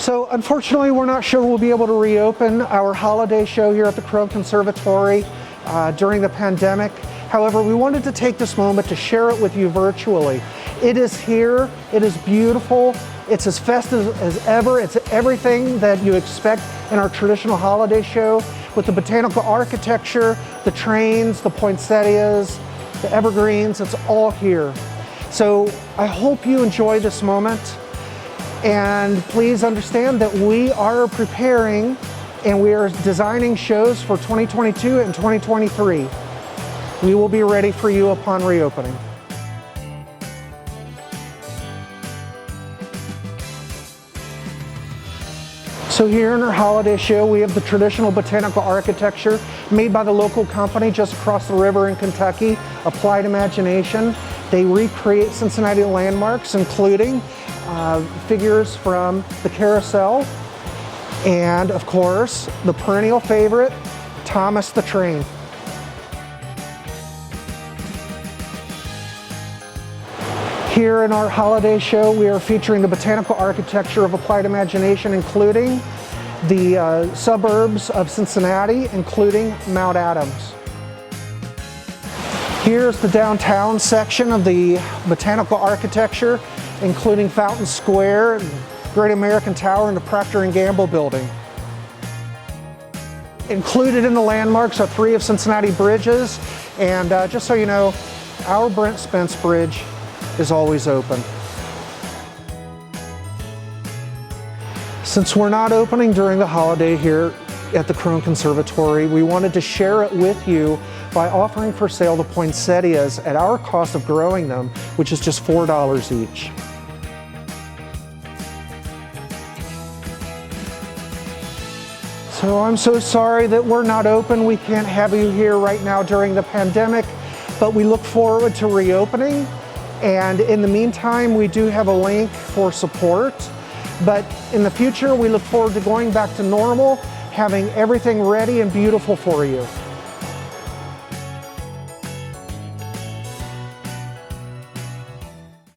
So unfortunately, we're not sure we'll be able to reopen our holiday show here at the Krohn Conservatory during the pandemic. However, we wanted to take this moment to share it with you virtually. It is here, it is beautiful, it's as festive as ever, it's everything that you expect in our traditional holiday show with the botanical architecture, the trains, the poinsettias, the evergreens, it's all here. So I hope you enjoy this moment. And please understand that we are preparing and we are designing shows for 2022 and 2023. We will be ready for you upon reopening. So here in our holiday show, we have the traditional botanical architecture made by the local company just across the river in Kentucky, Applied Imagination. They recreate Cincinnati landmarks, including figures from the carousel, and of course, the perennial favorite, Thomas the Train. Here in our holiday show, we are featuring the botanical architecture of Applied Imagination, including the suburbs of Cincinnati, including Mount Adams. Here's the downtown section of the botanical architecture, including Fountain Square, Great American Tower, and the Procter & Gamble building. Included in the landmarks are 3 of Cincinnati bridges, and just so you know, our Brent Spence Bridge is always open. Since we're not opening during the holiday here at the Krohn Conservatory, we wanted to share it with you by offering for sale the poinsettias at our cost of growing them, which is just $4 each. So I'm so sorry that we're not open. We can't have you here right now during the pandemic, but we look forward to reopening. And in the meantime, we do have a link for support. But in the future, we look forward to going back to normal, having everything ready and beautiful for you.